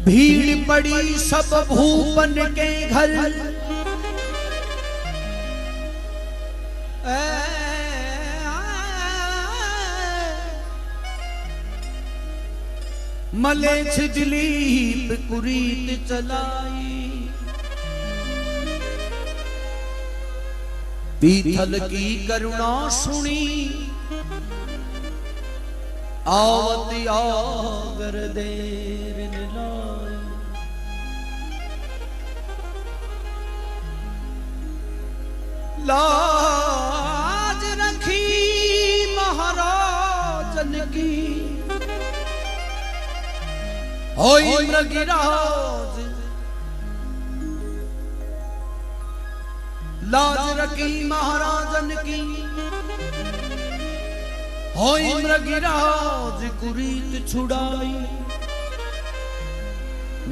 भीड़ पड़ी सब भूपन के घर, मलेच्छ दिलीप कुरीत चलाई। पीथल की करुणा सुनी, आवत आगर देर न लाई। लाज रखी महाराजन की, होई मृगराज। लाज रखी महाराजन की, होई मृगराज कुरीत छुड़ाई।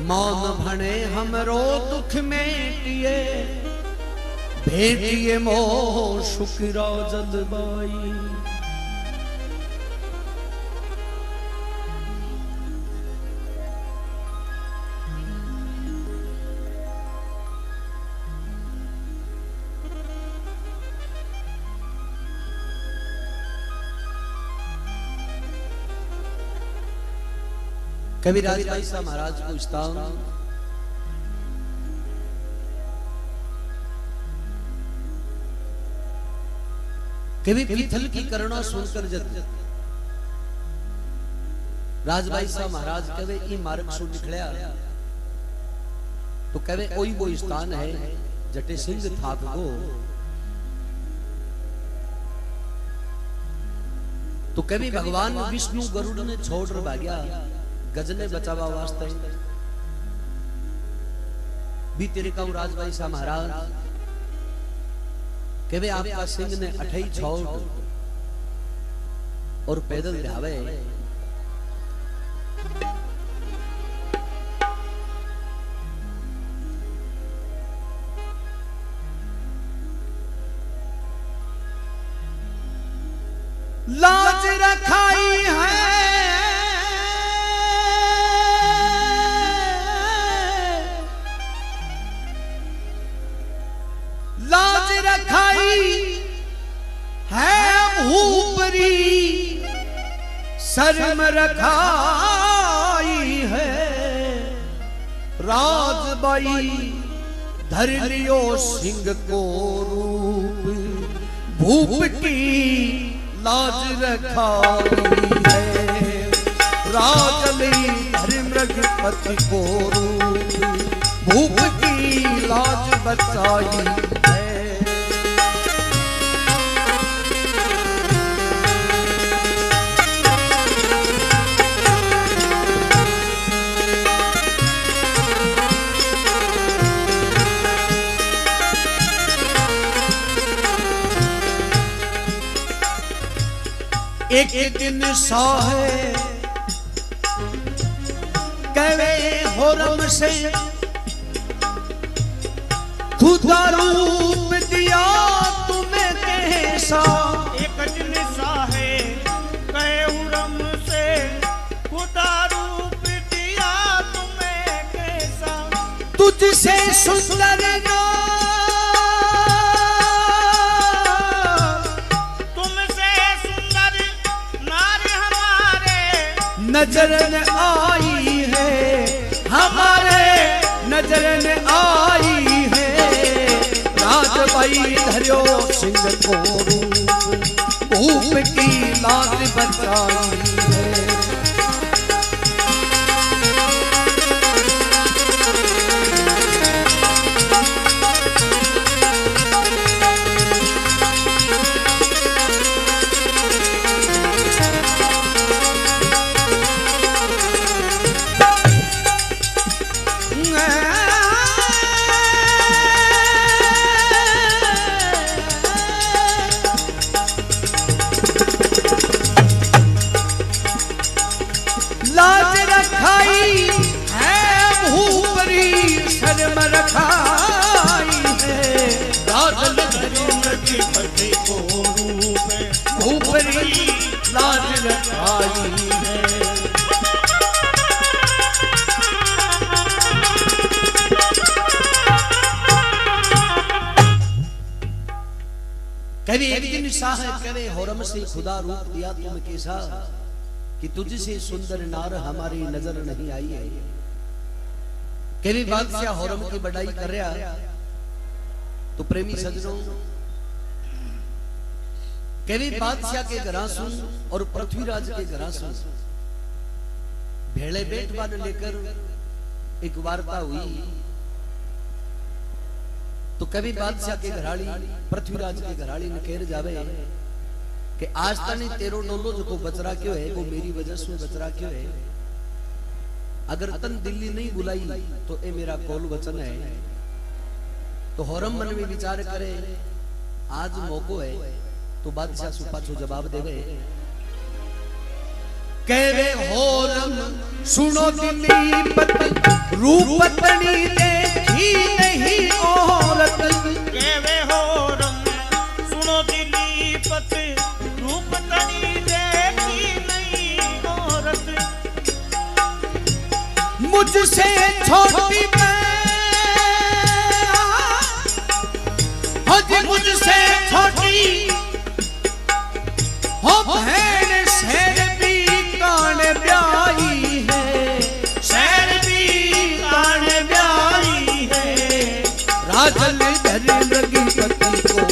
मान भणे हमरो दुख मेटिए, भेटिए मोह शुक्रा जलबाई। कविराज भाई साहब महाराज पूछता हूं, कभी पीथल की करुणा सुनकर जब राजभाई साहब महाराज कहे ई मार्ग सु निकलिया, तो कहे कोई वो स्थान है जटे सिंह थाक गो। तो कभी भगवान विष्णु गरुड़ ने छोड़ भाग्या गजने बचावा वास्ते भी तेरे का राजभाई साहब महाराज कहे आपका सिंह ने अठई छोड़ और पैदल जावे। लाज रखाई है लाज रखाई है भूपरी, शर्म रखाई है राजबाई। धर लियो सिंह को रूप, भूप की लाज रखाई है राजली। धर्मृगपति को रूप, भूप की लाज बचाई है। एक दिन साहे कवे होरम से, खुदा रूप दिया तुम्हें कैसा। एक दिन साहे कहे हुरम से, खुदा रूप दिया तुम्हें कैसा। तुझसे सुंदर ना नजर न आई है, हमारे नजर न आई है। राजबाई धर्यो सिंह को रूप, भूप की लाज बचाई है। विसाह कवे होरम से खुदा रूप दिया तुम कैसा कि तुझसे सुंदर नार हमारी नजर नहीं आई है। कभी बादशाह होरम की बड़ाई कर रहा तो प्रेमी सजनों कभी बादशाह के घरा सुन और पृथ्वीराज के घरा सुन भेड़े बेटवान लेकर एक वार्ता हुई। तो कभी बादशाह के घराड़ी पृथ्वीराज के घराड़ी ने कह जावे कि आज तक तेरो डोलो जो को बचरा क्यों है, वो मेरी वजह से बचरा क्यों है। अगर तन दिल्ली नहीं बुलाई तो ए मेरा कौल वचन है। तो होरम मन में विचार करे आज मौको है तो बादशाह सुपाछो जवाब देवे। कहवे होरम सुनो दिल्ली पत रूपतनी देखी नहीं औरत। कहवे होरम सुनो दिल्ली पत रूपतनी देखी नहीं औरत। मुझसे छोटी मुझसे छोटी हो बहन शहर भी कान ब्याही है, शहर भी कान ब्याही है। राजन धर लगी पति को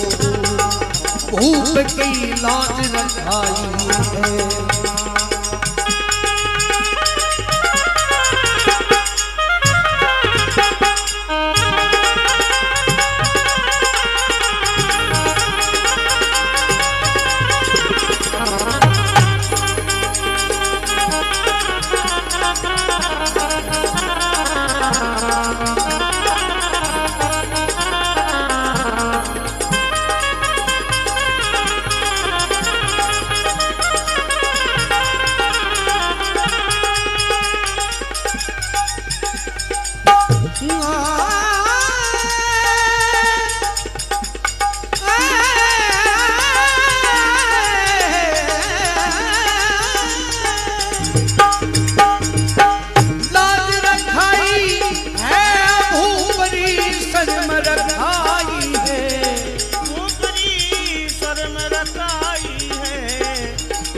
भूप की लाज रखाई है।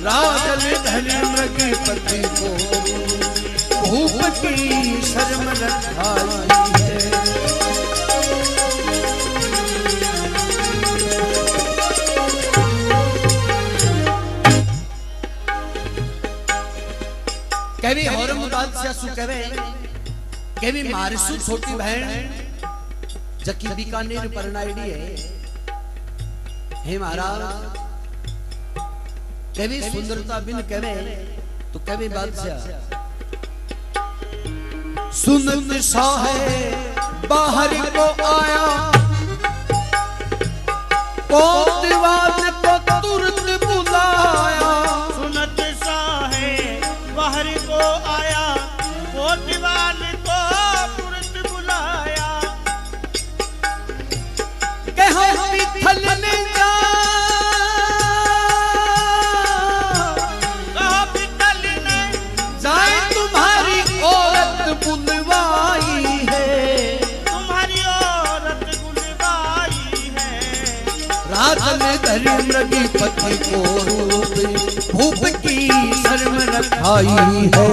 राजन धर्म के पति को भूप की शर्म रखाई है। कभी होरम बादशाह सु कहे कभी मारसु छोटी बहन जकी बीकानेर परनाईडी है। हे महाराज कभी सुंदरता बिन कहे तो कभी बादशाह सुनत साहे बाहर को आया कोतवाल को तुरंत बुलाया। सुनत साहे बाहर को आया कोतवाल को तुरंत बुलाया। कहो मिथल ने राजन धर्म पति को भूप की शर्म रखाई है।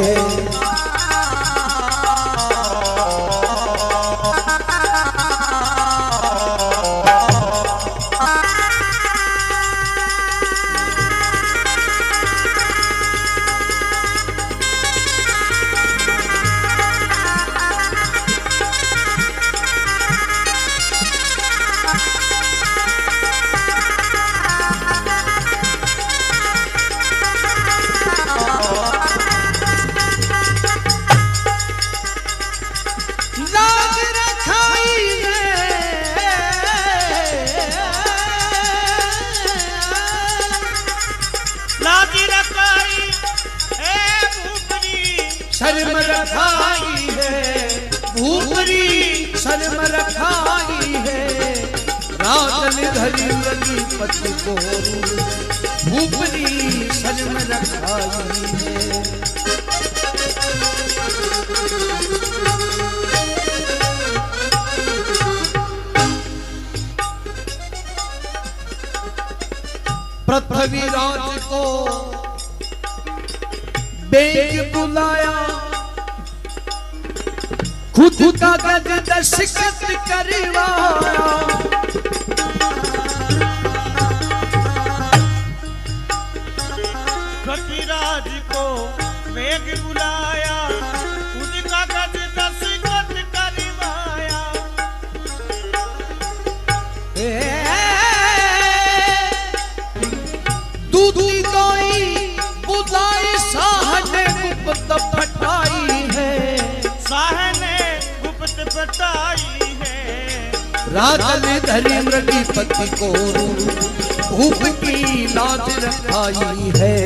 शर्म रखाई है भूपरी शर्म रखाई है। राजन धर्म पति को भूपरी शर्म रखाई है। पृथ्वीराज को बेग बुलाया, खुद का गज दस्तखत करवाया। पृथ्वीराज को बेग बुलाया, खुद का गज दस्तखत करवाया। दूधी गाई बुलाई शाह ने गुप्त पटाई है, शाह ने गुप्त पटाई है। राजन धरी मृगपति को भूप की लाज रखाई है।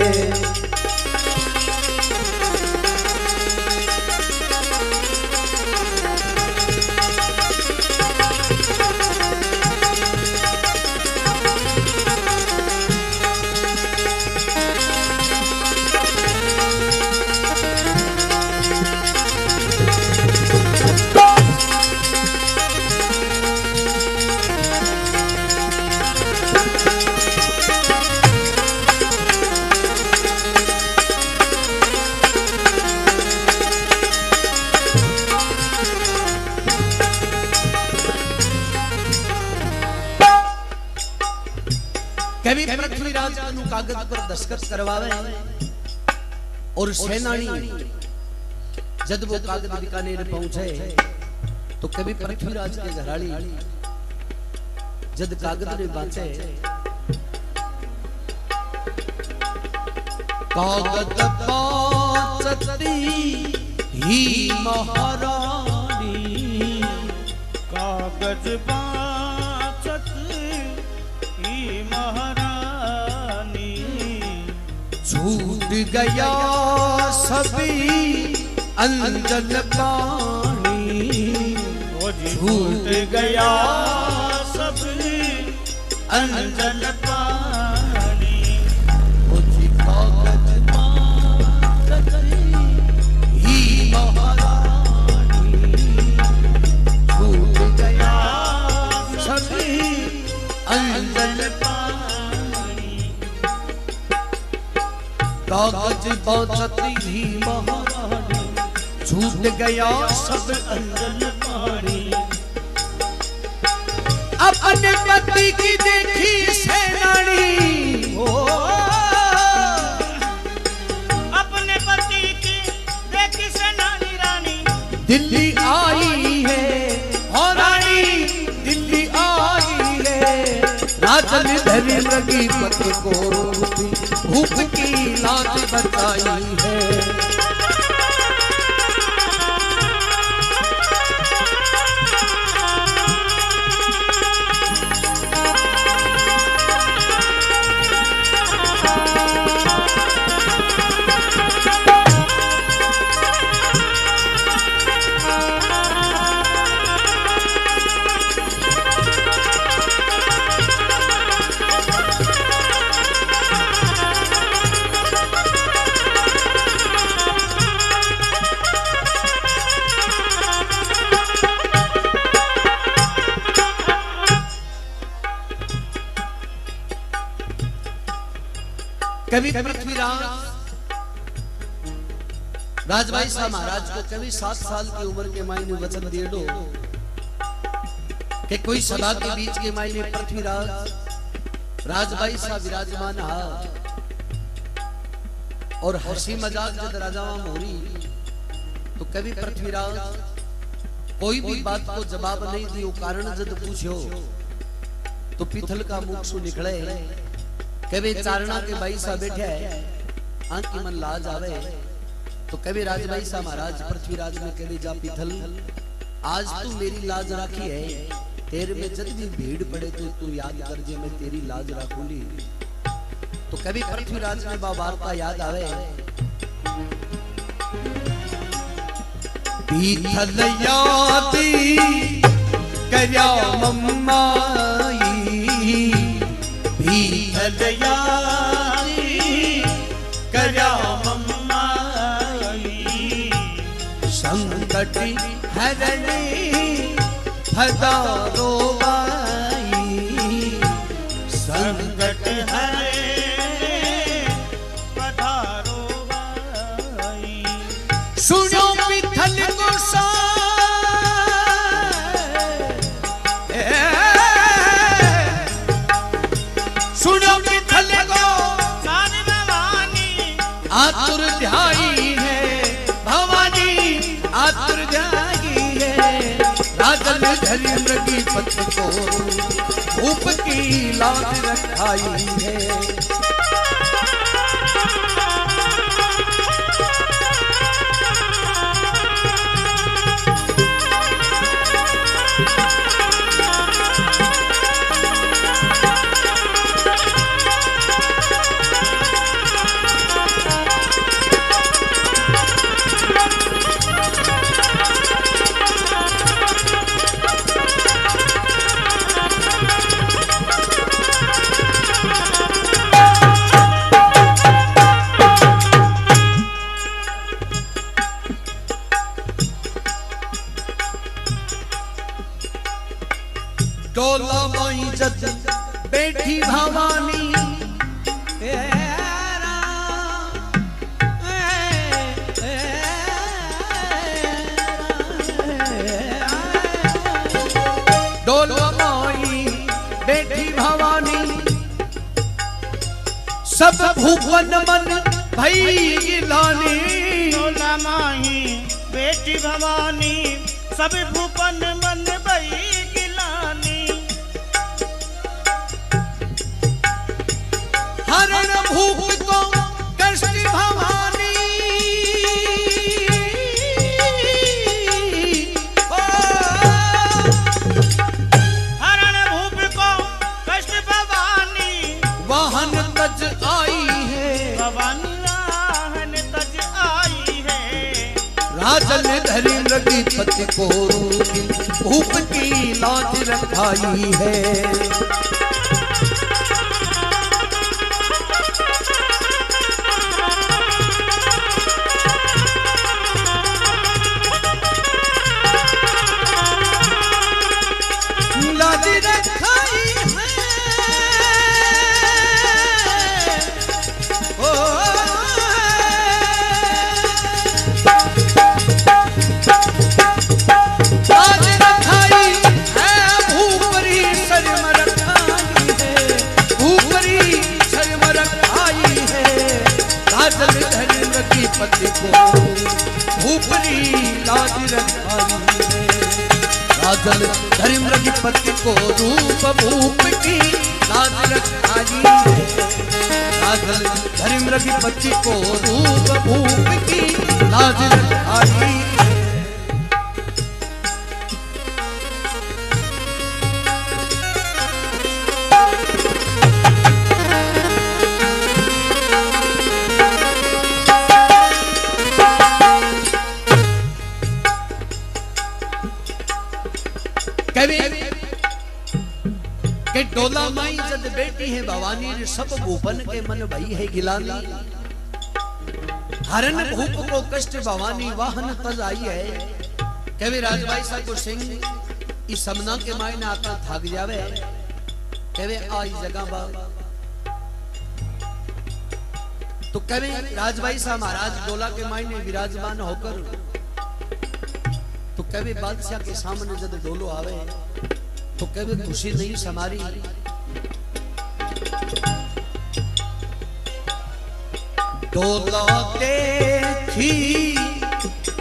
कभी पृथ्वीराज को कागज पर दस्तखत करवावे और सेनानी जब वो कागज बीकानेर पहुंचे तो कभी पृथ्वीराज के घराड़ी जब कागज ने बांचे, कागज बांचती ही महारानी, कागज बांचत ही महारानी। छूट गया सभी अंजन पानी, छूट गया सभी अंजन पानी। कागज बांचती ही महारानी, छूट गया सभी अंजन पानी। कागज बांचती ही महारानी, छूट गया सब अंजन पानी। अपने पति की देखी सेनानी, अपने पति की देखी सेनानी रानी। दिल्ली आई है और रानी दिल्ली आई है। राजन धरी मृगपति को भूप की लाज बचाई है। कभी पृथ्वीराज राजभाई साहब महाराज को कभी 7 साल की उम्र के मायने वचन दिए दो कि कोई सभा के बीच के मायने पृथ्वीराज राजभाई साहब विराजमान हा और हंसी मजाक जब राजावा मोरी तो कभी पृथ्वीराज कोई भी बात को जवाब नहीं दियो, कारण जब पूछो तो पिथल का मुख सु निकले। कभी चारणा के भाई साहब बैठे आंख की मन लाज आवे तो कभी राजभाई साहब महाराज पृथ्वीराज में कभी जा पिथल आज तू मेरी लाज राखी है, तेरे में जब भी भीड़ पड़े तो तू याद कर जे मैं तेरी लाज राखूंगी। तो कभी पृथ्वीराज में वार्ता याद आवे, पिथल यादी करया मम्माई, पिथल यादी करया मम्माई, संकट हरणी हजारो बाई, संकट हरे जाई है भवानी आतुर जागी है राजन धरी मृगी पत को भूप की लाज रखाई है डोला माई जद बैठी भवानी डोला माई बैठी भवानी सब भूपन मन भई गिलानी डोला माही बेटी भवानी सब भूपन मन भई गिलानी हरण भूप को कष्ट भवानी हरण भूप को कष्ट भवानी वाहन तज आई है भवानी वाहन तज आई है राजन धरी मृगी पति को भूप की लाज रखाई है लाज रखाई है ओ लाज रखाई है भूपरी शर्म रखाई है भूपरी शर्म रखाई है राजन धरी मृगी पति को भूपरी लाज रखाई है राजन धरी मृगी पति को रूप भूप की लाज रखाई है राजन धरी मृगी पति को रूप भूप की लाज रखाई है के डोला माई जद बेटी है भवानी रे सब भूपन के मन भई है गिलानी हरण भूप को कष्ट भवानी वाहन तज आई है कवि राजभाई साहब को सिंह इस समना के मायने आता थक जावे कवे आई जगह बा तो कवि राजभाई साहब महाराज डोला के मायने विराजमान होकर तो कभी बादशाह के सामने जब डोलो आवे तो कभी खुशी नहीं समारी डोला देखी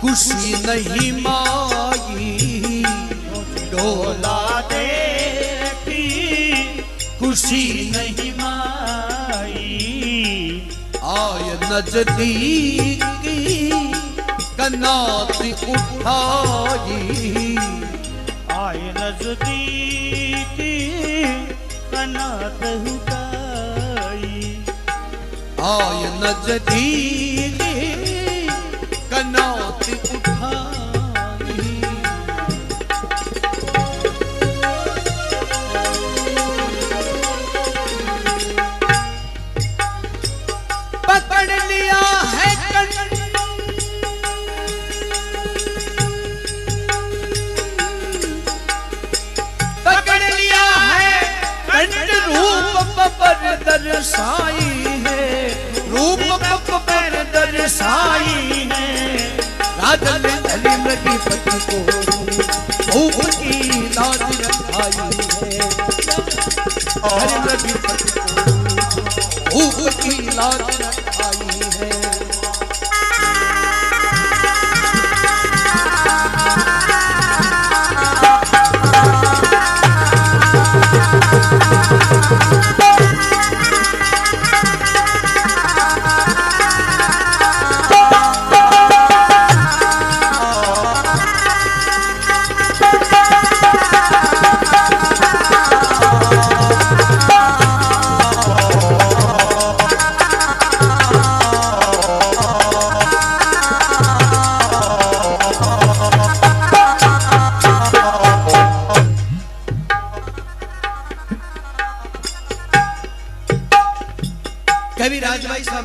खुशी नहीं माई डोला देखी खुशी नहीं माई आय नजदीक कनात उठाई आए नजदीक कनात उठाई आय नजदीक कनात उठाई पकड़ लिया है पर दर्शाई है रूप पर दर्शाई है राजन धरी मृगी पति को भूप की लाज रखाई है धरी मृगी पति को भूप की लाज रखाई है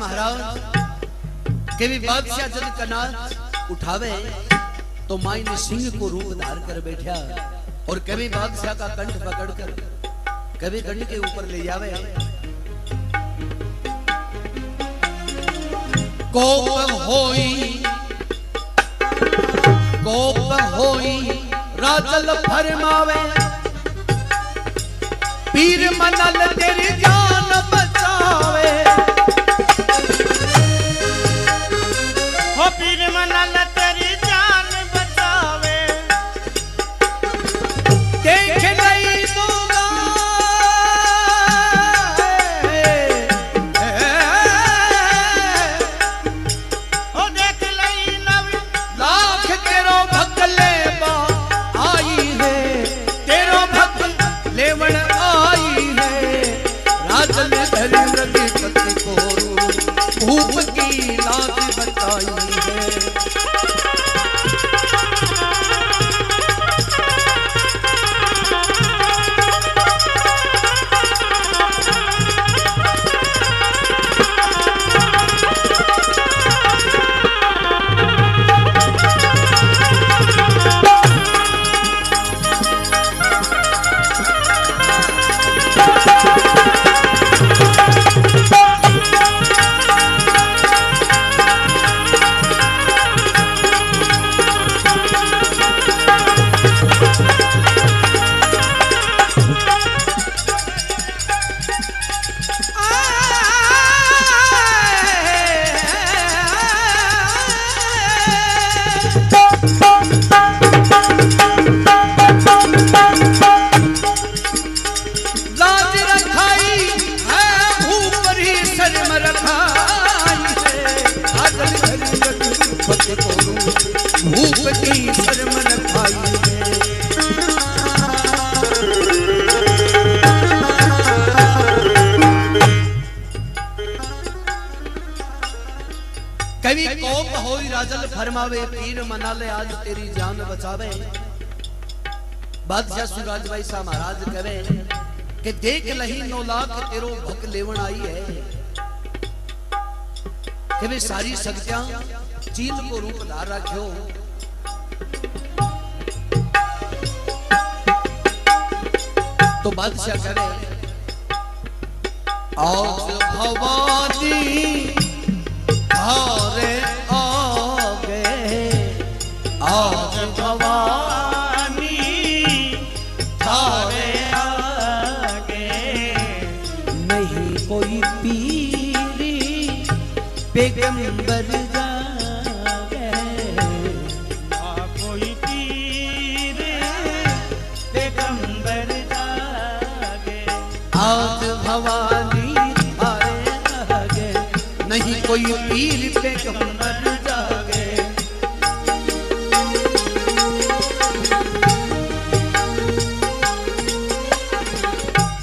महाराज के भी बादशाह जब कनाज उठावे तो माई ने सिंह को रूप धार कर बैठा और कभी बादशाह का कंठ पकड़कर कभी कंठ के ऊपर ले जावे। कोप होई राजल फरमावे पीर मनल तेरी जान बचावे। हो पीर मनल तेरी जान बचावे। देख नहीं दूंगा हो देख लई नवी लाख तेरो भक्त लेवा आई है, तेरो भक्त लेवन आई है। राजन धरी रवि पति को भूप की लाज बताई है। भूप की शर्म न खाई है। कवि कोप होई राजल फरमावे पीर मनाले आज तेरी जान बचावे। बादशाह सूरज भाई सा महाराज कहे कि देख लही 9 लाख तेरो भक लेवन आई है कि वे सारी शक्तियां चील को रूप धार रखो। तो बादशाह करे आज भवानी धारे आगे, आज भवानी थारे आगे। नहीं कोई पीरी पैगंबर जागे। कोई पीर पैगंबर जागे। आज भवानी थारे आगे, नहीं कोई पीर पैगंबर जागे।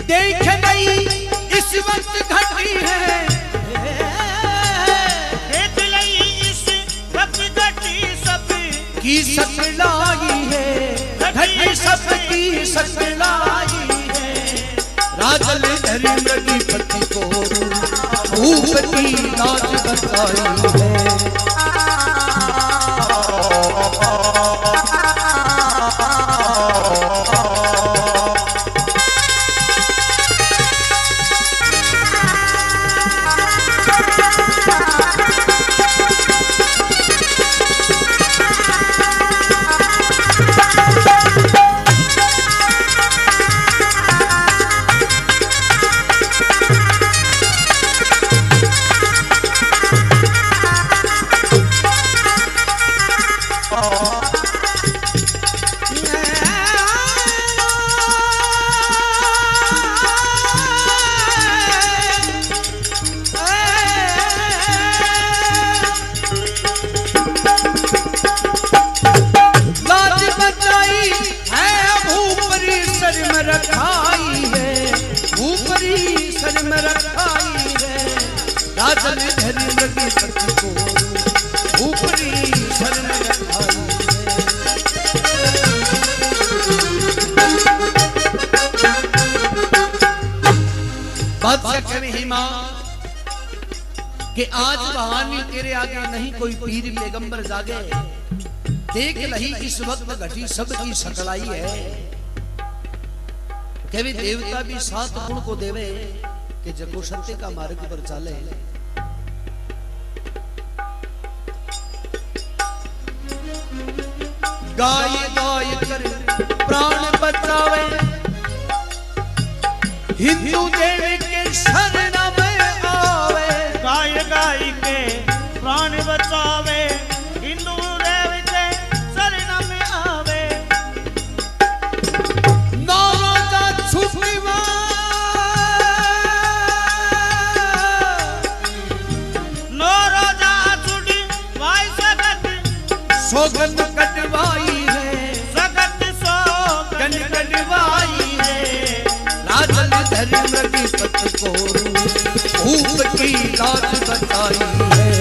देख नहीं इस वक्त घटी है, देख लई इस वक्त घटी सब की सकलाई है, घटी सबकी सकलाई है। राजल धरी लगी पति को भूप की लाज बताई है। राजन धरी लगी पति को ऊपरी शरण रखाई है। बादशाह कहे मां कि आज भवानी तेरे आगे नहीं कोई पीर पैगंबर जागे, देख लही इस वक्त घटी सबकी सकलाई है। कभी देवता भी 7 गुण को देवे कि जगो सत्य का मार्ग पर चले। गाय गाय कर प्राण बचावे, हिंदू देवी के शरण में आवे। गाय गाय के प्राण बचावे, हिंदू देवी के शरण में आवे। नौरोजा छुपीवा, नौरोजा छुटी वाई सगत सोगंद कटवाई है, सगत सोगंद कटवाई है। राजन धर्म की पत को भूप की लाज बचाई है।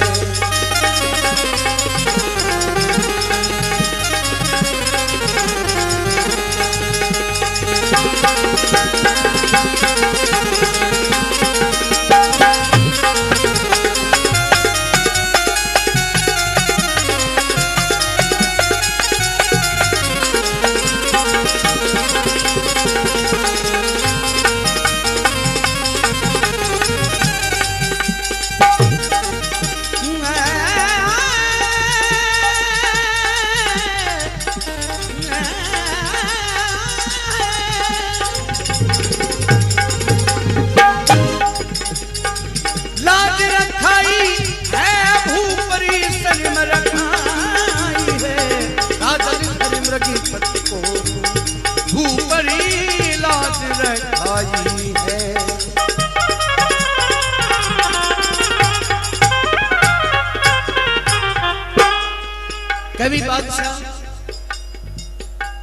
कवि बादशाह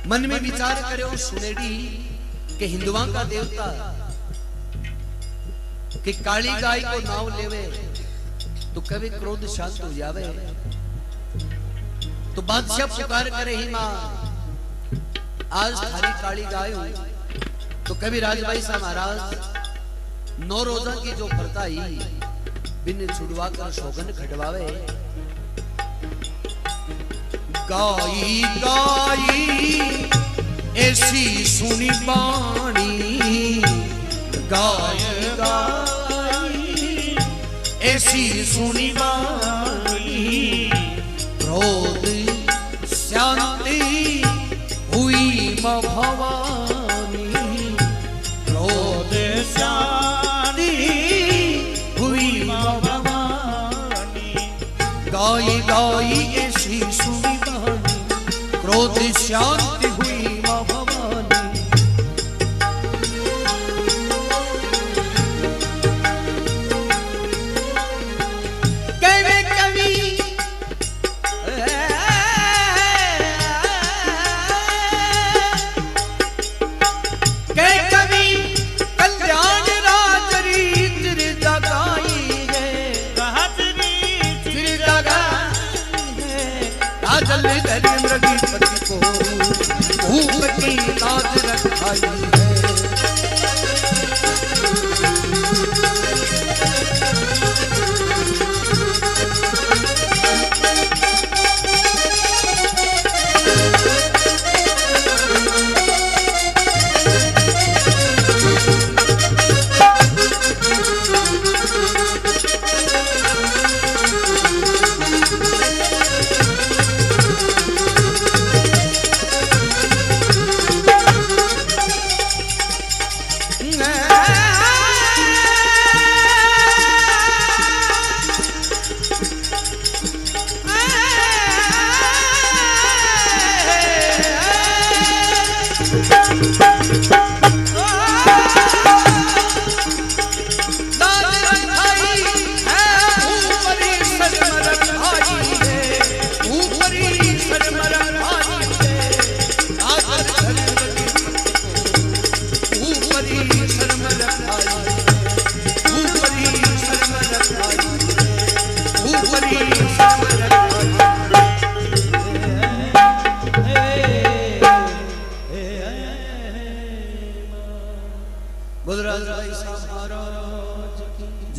मन में विचार करे सुनेड़ी के हिंदुआ का देवता कि काली गाय को नाव लेवे तो कभी क्रोध शांत हो जावे। तो बादशाह पुकार करे ही मां आज थारी काली गाय हो। तो कभी राजभाई साहब महाराज 9 रोजा की जो प्रथा ही बिन छुड़वा कर शोगन खटवावे। गाई गाई ऐसी सुनी बाणी, गाय गाई ऐसी सुनी बाणी। क्रोध शांति हुई मां भवानी, क्रोध शांति हुई मां भवानी। गाई गाई ऐसी सुनी क्रोध शांति हुई मां भवानी। कवि कवि कवि कल्याण राज रीत जगाई है, राजल धर्म पति को भूप की लाज रखाई है।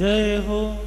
जय हो।